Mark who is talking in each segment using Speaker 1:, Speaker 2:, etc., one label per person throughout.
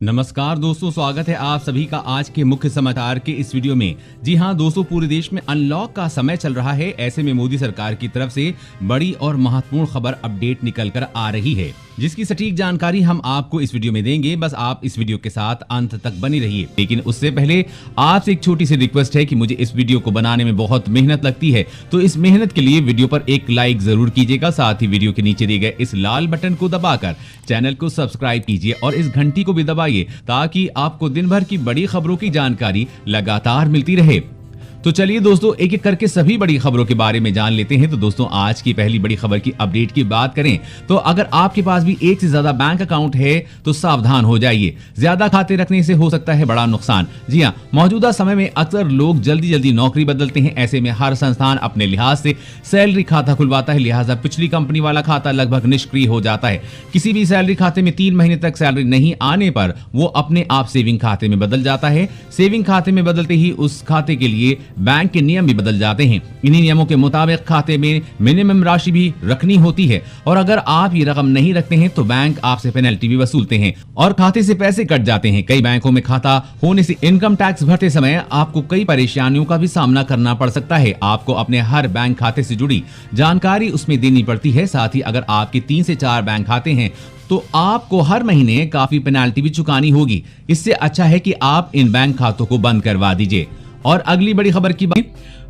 Speaker 1: नमस्कार दोस्तों, स्वागत है आप सभी का आज के मुख्य समाचार के इस वीडियो में। जी हां दोस्तों, पूरे देश में अनलॉक का समय चल रहा है। ऐसे में मोदी सरकार की तरफ से बड़ी और महत्वपूर्ण खबर अपडेट निकल कर आ रही है, जिसकी सटीक जानकारी हम आपको इस वीडियो में देंगे। बस आप इस वीडियो के साथ अंत तक बनी रहिए। लेकिन उससे पहले आपसे एक छोटी सी रिक्वेस्ट है कि मुझे इस वीडियो को बनाने में बहुत मेहनत लगती है, तो इस मेहनत के लिए वीडियो पर एक लाइक जरूर कीजिएगा। साथ ही वीडियो के नीचे दिए गए इस लाल बटन को दबाकर चैनल को सब्सक्राइब कीजिए और इस घंटी को भी दबाइए, ताकि आपको दिन भर की बड़ी खबरों की जानकारी लगातार मिलती रहे। तो चलिए दोस्तों, एक एक करके सभी बड़ी खबरों के बारे में जान लेते हैं। तो दोस्तों, आज की पहली बड़ी खबर की अपडेट की बात करें तो अगर आपके पास भी एक से ज्यादा बैंक अकाउंट है तो सावधान हो जाइए। ज्यादा खाते रखने से हो सकता है बड़ा नुकसान। जी हां, मौजूदा समय में अक्सर लोग जल्दी नौकरी बदलते हैं। ऐसे में हर संस्थान अपने लिहाज से सैलरी खाता खुलवाता है, लिहाजा पिछली कंपनी वाला खाता लगभग निष्क्रिय हो जाता है। किसी भी सैलरी खाते में 3 महीने तक सैलरी नहीं आने पर वो अपने आप सेविंग खाते में बदल जाता है। सेविंग खाते में बदलते ही उस खाते के लिए बैंक के नियम भी बदल जाते हैं। इन्हीं नियमों के मुताबिक खाते में मिनिमम राशि भी रखनी होती है और अगर आप ये रकम नहीं रखते हैं तो बैंक आपसे पेनल्टी भी वसूलते हैं और खाते से पैसे कट जाते हैं। कई बैंकों में खाता होने से इनकम टैक्स भरते समय आपको कई परेशानियों का भी सामना करना पड़ सकता है। आपको अपने हर बैंक खाते से जुड़ी जानकारी उसमें देनी पड़ती है। साथ ही अगर आपके 3 से 4 बैंक खाते हैं तो आपको हर महीने काफी पेनल्टी भी चुकानी होगी। इससे अच्छा है कि आप इन बैंक खातों को बंद करवा दीजिए। और अगली बड़ी खबर की बात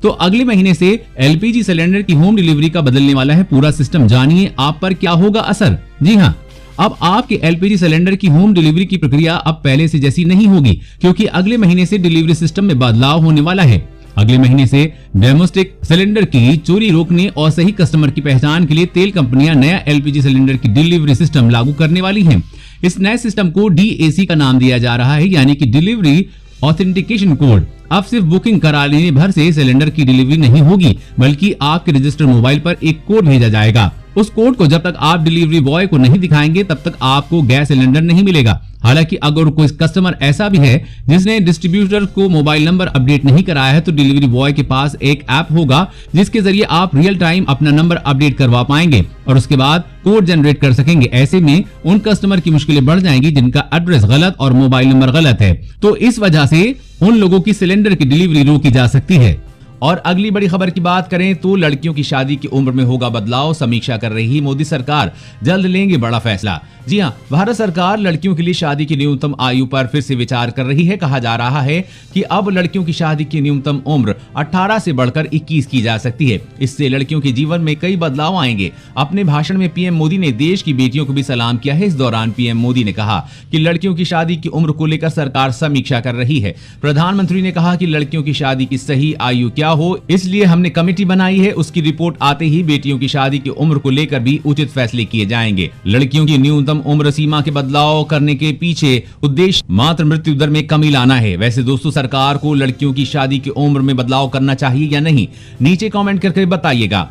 Speaker 1: तो अगले महीने से एलपीजी सिलेंडर की होम डिलीवरी का बदलने वाला है पूरा सिस्टम। जानिए आप पर क्या होगा असर। जी हां, अब आपके एलपीजी सिलेंडर की होम डिलीवरी की प्रक्रिया अब पहले से जैसी नहीं होगी, क्योंकि अगले महीने से डिलीवरी सिस्टम में बदलाव होने वाला है। अगले महीने से डोमेस्टिक सिलेंडर की चोरी रोकने और सही कस्टमर की पहचान के लिए तेल कंपनियां नया एलपीजी सिलेंडर की डिलीवरी सिस्टम लागू करने वाली हैं। इस नए सिस्टम को डीएसी का नाम दिया जा रहा है, यानी कि डिलीवरी ऑथेंटिकेशन कोड। अब सिर्फ बुकिंग करा लेने भर से सिलेंडर की डिलीवरी नहीं होगी, बल्कि आपके रजिस्टर्ड मोबाइल पर एक कोड भेजा जाएगा। उस कोड को जब तक आप डिलीवरी बॉय को नहीं दिखाएंगे तब तक आपको गैस सिलेंडर नहीं मिलेगा। हालांकि अगर कोई कस्टमर ऐसा भी है जिसने डिस्ट्रीब्यूटर को मोबाइल नंबर अपडेट नहीं कराया है तो डिलीवरी बॉय के पास एक ऐप होगा जिसके जरिए आप रियल टाइम अपना नंबर अपडेट करवा पाएंगे और उसके बाद कोड जनरेट कर सकेंगे। ऐसे में उन कस्टमर की मुश्किलें बढ़ जाएंगी जिनका एड्रेस गलत और मोबाइल नंबर गलत है, तो इस वजह से उन लोगों की सिलेंडर की डिलीवरी रोकी जा सकती है। और अगली बड़ी खबर की बात करें तो लड़कियों की शादी की उम्र में होगा बदलाव। समीक्षा कर रही मोदी सरकार, जल्द लेंगे बड़ा फैसला। जी हां, भारत सरकार लड़कियों के लिए शादी की न्यूनतम आयु पर फिर से विचार कर रही है। कहा जा रहा है कि अब लड़कियों की शादी की न्यूनतम उम्र 18 से बढ़कर 21 की जा सकती है। इससे लड़कियों के जीवन में कई बदलाव आएंगे। अपने भाषण में पीएम मोदी ने देश की बेटियों को भी सलाम किया है। इस दौरान पीएम मोदी ने कहा कि लड़कियों की शादी की उम्र को लेकर सरकार समीक्षा कर रही है। प्रधानमंत्री ने कहा कि लड़कियों की शादी की सही आयु क्या हो, इसलिए हमने कमेटी बनाई है। उसकी रिपोर्ट आते ही बेटियों की शादी की उम्र को लेकर भी उचित फैसले किए जाएंगे। लड़कियों की न्यूनतम उम्र सीमा के बदलाव करने के पीछे उद्देश्य मातृ मृत्यु दर में कमी लाना है। वैसे दोस्तों, सरकार को लड़कियों की शादी की उम्र में बदलाव करना चाहिए या नहीं, नीचे कमेंट करके बताइएगा।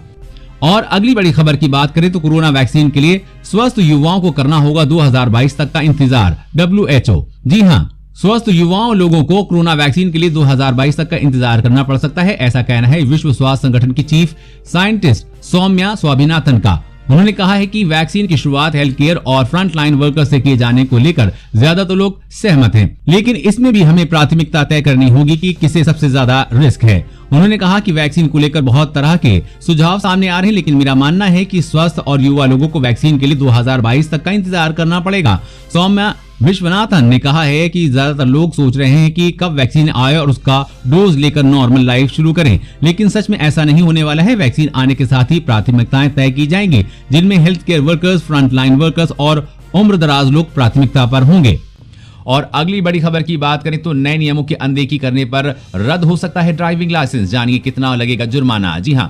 Speaker 1: और अगली बड़ी खबर की बात करें तो कोरोना वैक्सीन के लिए स्वस्थ युवाओं को करना होगा 2022 तक का इंतजार। WHO, जी हां, स्वस्थ युवाओं लोगों को कोरोना वैक्सीन के लिए 2022 तक का इंतजार करना पड़ सकता है, ऐसा कहना है विश्व स्वास्थ्य संगठन की चीफ साइंटिस्ट सौम्या स्वामीनाथन का। उन्होंने कहा है कि वैक्सीन की शुरुआत हेल्थ केयर और फ्रंट लाइन वर्कर से किए जाने को लेकर ज्यादा तो लोग सहमत हैं, लेकिन इसमें भी हमें प्राथमिकता तय करनी होगी कि किसे सबसे ज्यादा रिस्क है। उन्होंने कहा कि वैक्सीन को लेकर बहुत तरह के सुझाव सामने आ रहे हैं, लेकिन मेरा मानना है कि स्वस्थ और युवा लोगों को वैक्सीन के लिए 2022 तक का इंतजार करना पड़ेगा। सौम्या विश्वनाथन ने कहा है कि ज्यादातर लोग सोच रहे हैं कि कब वैक्सीन आए और उसका डोज लेकर नॉर्मल लाइफ शुरू करें, लेकिन सच में ऐसा नहीं होने वाला है। वैक्सीन आने के साथ ही प्राथमिकताएं तय की जाएंगी, जिनमें health care workers, front line workers और उम्र दराज लोग प्राथमिकता पर होंगे। और अगली बड़ी खबर की बात करें तो नए नियमों की अनदेखी करने पर रद्द हो सकता है ड्राइविंग लाइसेंस। जानिए कितना लगेगा जुर्माना। जी हां,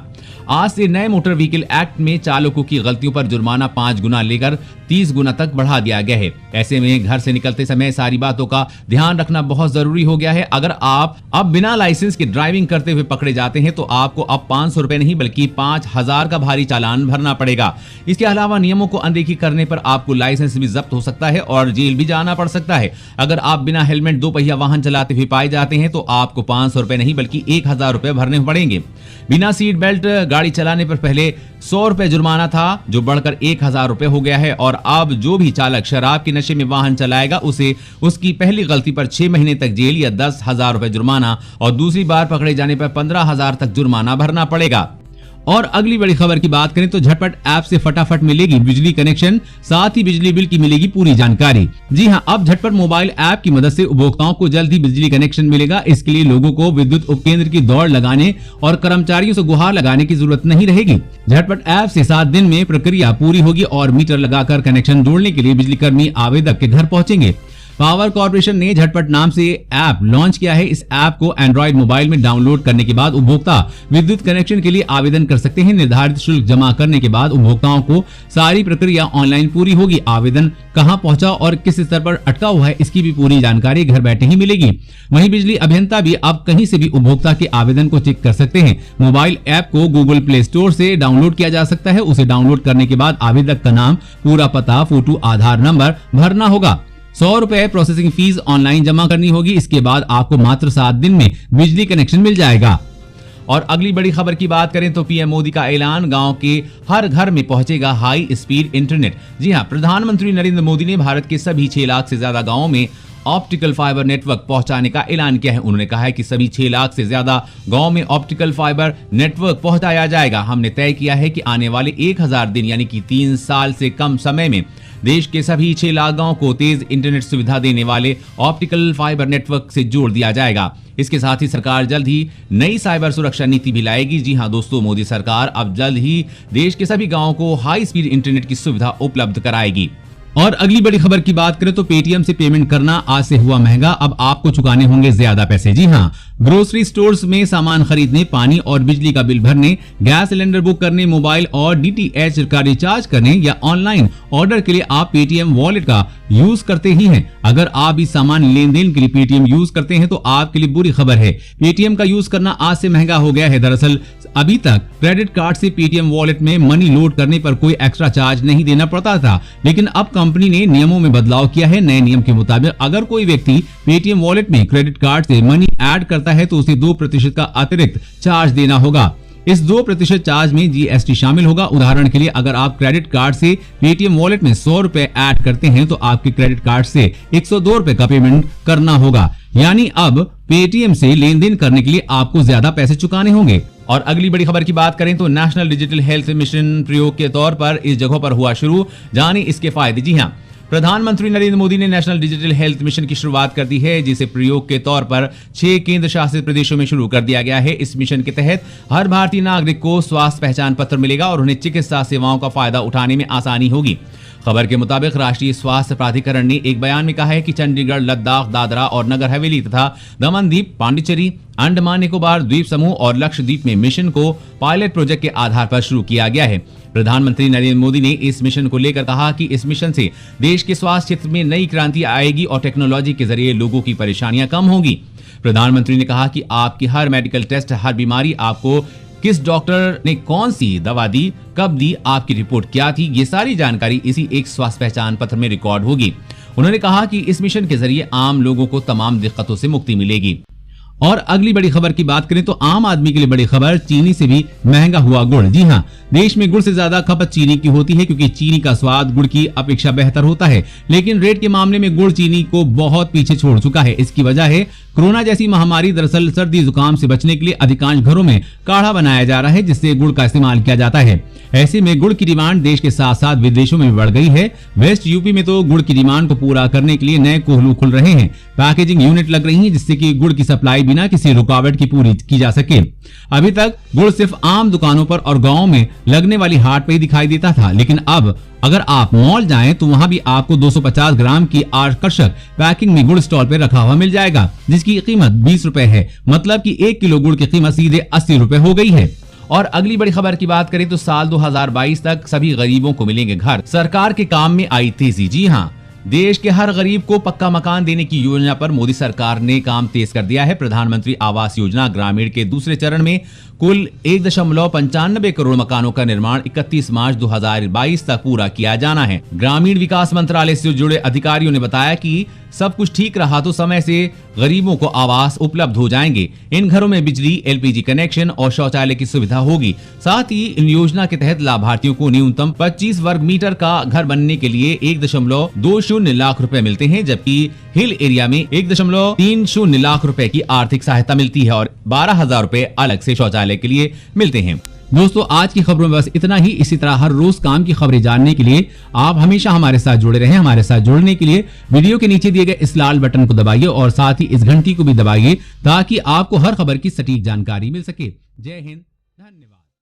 Speaker 1: आज से नए मोटर व्हीकल एक्ट में चालकों की गलतियों पर जुर्माना 5 गुना लेकर 30 गुना तक बढ़ा दिया गया है। ऐसे में घर से निकलते समय सारी बातों का ध्यान रखना बहुत जरूरी हो गया है। अगर आप अब बिना लाइसेंस के ड्राइविंग करते हुए पकड़े जाते हैं तो आपको अब 500 रुपए नहीं बल्कि 5000 का भारी चालान भरना पड़ेगा। इसके अलावा नियमों को अनदेखी करने पर आपको लाइसेंस भी जब्त हो सकता है और जेल भी जाना पड़ सकता है। अगर आप बिना हेलमेट 2 पहिया वाहन चलाते हुए पाए जाते हैं तो आपको 500 रुपए नहीं बल्कि 1000 रुपए भरने पड़ेंगे। बिना सीट बेल्ट गाड़ी चलाने पर पहले 100 रुपए जुर्माना था, जो बढ़कर 1000 रुपए हो गया है। और अब जो भी चालक शराब के नशे में वाहन चलाएगा उसे उसकी पहली गलती पर 6 महीने तक जेल या 10,000 रुपए जुर्माना और दूसरी बार पकड़े जाने पर 15,000 तक जुर्माना भरना पड़ेगा। और अगली बड़ी खबर की बात करें तो झटपट ऐप से फटाफट मिलेगी बिजली कनेक्शन, साथ ही बिजली बिल की मिलेगी पूरी जानकारी। जी हां, अब झटपट मोबाइल ऐप की मदद से उपभोक्ताओं को जल्द ही बिजली कनेक्शन मिलेगा। इसके लिए लोगों को विद्युत उपकेंद्र की दौड़ लगाने और कर्मचारियों से गुहार लगाने की जरूरत नहीं रहेगी। झटपट ऐप से 7 दिन में प्रक्रिया पूरी होगी और मीटर लगाकर कनेक्शन जोड़ने के लिए बिजली कर्मी आवेदक के घर पहुंचेंगे। पावर कॉर्पोरेशन ने झटपट नाम से ऐप लॉन्च किया है। इस ऐप को एंड्रॉइड मोबाइल में डाउनलोड करने के बाद उपभोक्ता विद्युत कनेक्शन के लिए आवेदन कर सकते हैं। निर्धारित शुल्क जमा करने के बाद उपभोक्ताओं को सारी प्रक्रिया ऑनलाइन पूरी होगी। आवेदन कहां पहुंचा और किस स्तर पर अटका हुआ है, इसकी भी पूरी जानकारी घर बैठे ही मिलेगी। वहीं बिजली अभियंता भी अब कहीं से भी उपभोक्ता के आवेदन को चेक कर सकते हैं। मोबाइल ऐप को गूगल प्ले स्टोर से डाउनलोड किया जा सकता है। उसे डाउनलोड करने के बाद आवेदक का नाम, पूरा पता, फोटो, आधार नंबर भरना होगा। 100 रुपए प्रोसेसिंग फीस ऑनलाइन जमा करनी होगी। इसके बाद आपको मात्र 7 दिन में बिजली कनेक्शन मिल जाएगा। और अगली बड़ी खबर की बात करें तो पीएम मोदी का ऐलान, गांव के हर घर में पहुंचेगा हाई स्पीड इंटरनेट। जी हां, प्रधानमंत्री नरेंद्र मोदी ने भारत के सभी 6 लाख से ज्यादा गांवों में ऑप्टिकल फाइबर नेटवर्क पहुंचाने का ऐलान किया है। उन्होंने कहा है कि सभी 6 लाख से ज्यादा गांव में ऑप्टिकल फाइबर नेटवर्क पहुंचाया जाएगा। हमने तय किया है कि आने वाले 1000 दिन यानी कि 3 साल से कम समय में देश के सभी 6 लाख गांव को तेज इंटरनेट सुविधा देने वाले ऑप्टिकल फाइबर नेटवर्क से जोड़ दिया जाएगा। इसके साथ ही सरकार जल्द ही नई साइबर सुरक्षा नीति भी लाएगी। जी हां दोस्तों, मोदी सरकार अब जल्द ही देश के सभी गांवों को हाई स्पीड इंटरनेट की सुविधा उपलब्ध कराएगी। और अगली बड़ी खबर की बात करें तो पेटीएम से पेमेंट करना आज से हुआ महंगा। अब आपको चुकाने होंगे ज्यादा पैसे। जी हां, ग्रोसरी स्टोर्स में सामान खरीदने, पानी और बिजली का बिल भरने, गैस सिलेंडर बुक करने, मोबाइल और डीटीएच का रिचार्ज करने या ऑनलाइन ऑर्डर के लिए आप पेटीएम वॉलेट का यूज करते ही हैं। अगर आप इस सामान लेन देन के लिए पेटीएम यूज करते हैं तो आपके लिए बुरी खबर है। पेटीएम का यूज करना आज से महंगा हो गया है। दरअसल अभी तक क्रेडिट कार्ड से पेटीएम वॉलेट में मनी लोड करने पर कोई एक्स्ट्रा चार्ज नहीं देना पड़ता था, लेकिन अब कंपनी ने नियमों में बदलाव किया है। नए नियम के मुताबिक अगर कोई व्यक्ति पेटीएम वॉलेट में क्रेडिट कार्ड से मनी ऐड करता है तो उसे 2% का अतिरिक्त चार्ज देना होगा। इस 2% चार्ज में जीएसटी शामिल होगा। उदाहरण के लिए अगर आप क्रेडिट कार्ड से पेटीएम वॉलेट में 100 रुपए ऐड करते हैं तो आपके क्रेडिट कार्ड से 102 रुपए का पेमेंट करना होगा। यानी अब पेटीएम से लेन देन करने के लिए आपको ज्यादा पैसे चुकाने होंगे। और अगली बड़ी खबर की बात करें तो नेशनल डिजिटल हेल्थ मिशन प्रयोग के तौर पर इस जगह पर हुआ शुरू। जानिए इसके फायदे। जी हां, प्रधानमंत्री नरेंद्र मोदी ने नेशनल डिजिटल हेल्थ मिशन की शुरुआत कर दी है, जिसे प्रयोग के तौर पर 6 केंद्र शासित प्रदेशों में शुरू कर दिया गया है। इस मिशन के तहत हर भारतीय नागरिक को स्वास्थ्य पहचान पत्र मिलेगा और उन्हें चिकित्सा सेवाओं का फायदा उठाने में आसानी होगी। खबर के मुताबिक राष्ट्रीय स्वास्थ्य प्राधिकरण ने एक बयान में कहा है कि चंडीगढ़, लद्दाख, दादरा और नगर हवेली तथा दमन द्वीप, पांडिचेरी, अंडमान निकोबार द्वीप समूह और लक्षद्वीप में मिशन को पायलट प्रोजेक्ट के आधार पर शुरू किया गया है। प्रधानमंत्री नरेंद्र मोदी ने इस मिशन को लेकर कहा कि इस मिशन से देश के स्वास्थ्य क्षेत्र में नई क्रांति आएगी और टेक्नोलॉजी के जरिए लोगों की परेशानियां कम होगी। प्रधानमंत्री ने कहा कि आपकी हर मेडिकल टेस्ट, हर बीमारी, आपको किस डॉक्टर ने कौन सी दवा दी, कब दी, आपकी रिपोर्ट क्या थी, ये सारी जानकारी इसी एक स्वास्थ्य पहचान पत्र में रिकॉर्ड होगी। उन्होंने कहा कि इस मिशन के जरिए आम लोगों को तमाम दिक्कतों से मुक्ति मिलेगी। और अगली बड़ी खबर की बात करें तो आम आदमी के लिए बड़ी खबर, चीनी से भी महंगा हुआ गुड़। जी हां, देश में गुड़ से ज्यादा खपत चीनी की होती है क्योंकि चीनी का स्वाद गुड़ की अपेक्षा बेहतर होता है, लेकिन रेट के मामले में गुड़ चीनी को बहुत पीछे छोड़ चुका है। इसकी वजह है कोरोना जैसी महामारी। दरअसल सर्दी जुकाम से बचने के लिए अधिकांश घरों में काढ़ा बनाया जा रहा है, जिससे गुड़ का इस्तेमाल किया जाता है। ऐसे में गुड़ की डिमांड देश के साथ साथ विदेशों में बढ़ गई है। वेस्ट यूपी में तो गुड़ की डिमांड को पूरा करने के लिए नए कोहलू खुल रहे हैं, पैकेजिंग यूनिट लग रही है, जिससे कि गुड़ की सप्लाई बिना किसी रुकावट की पूरी की जा सके। अभी तक गुड़ सिर्फ आम दुकानों पर और गाँव में लगने वाली हाट पर ही दिखाई देता था, लेकिन अब अगर आप मॉल जाएं तो वहां भी आपको 250 ग्राम की आकर्षक पैकिंग में गुड़ स्टॉल पे रखा हुआ मिल जाएगा, जिसकी कीमत 20 रुपए है। मतलब कि 1 किलो गुड़ की कीमत सीधे 80 रुपए हो गई है। और अगली बड़ी खबर की बात करें तो साल 2022 तक सभी गरीबों को मिलेंगे घर। सरकार के काम में आई तेजी। जी हां, देश के हर गरीब को पक्का मकान देने की योजना पर मोदी सरकार ने काम तेज कर दिया है। प्रधानमंत्री आवास योजना ग्रामीण के दूसरे चरण में कुल 1.95 करोड़ मकानों का निर्माण 31 मार्च 2022 तक पूरा किया जाना है। ग्रामीण विकास मंत्रालय से जुड़े अधिकारियों ने बताया कि सब कुछ ठीक रहा तो समय से गरीबों को आवास उपलब्ध हो जाएंगे। इन घरों में बिजली, एलपीजी कनेक्शन और शौचालय की सुविधा होगी। साथ ही इन योजना के तहत लाभार्थियों को न्यूनतम 25 वर्ग मीटर का घर बनने के लिए 1.20 लाख रुपए मिलते हैं, जबकि हिल एरिया में 1.30 लाख रुपए की आर्थिक सहायता मिलती है और 12,000 रुपए अलग से शौचालय के लिए मिलते हैं। दोस्तों, आज की खबरों में बस इतना ही। इसी तरह हर रोज काम की खबरें जानने के लिए आप हमेशा हमारे साथ जुड़े रहें। हमारे साथ जुड़ने के लिए वीडियो के नीचे दिए गए इस लाल बटन को दबाइए और साथ ही इस घंटी को भी दबाइए ताकि आपको हर खबर की सटीक जानकारी मिल सके। जय हिंद, धन्यवाद।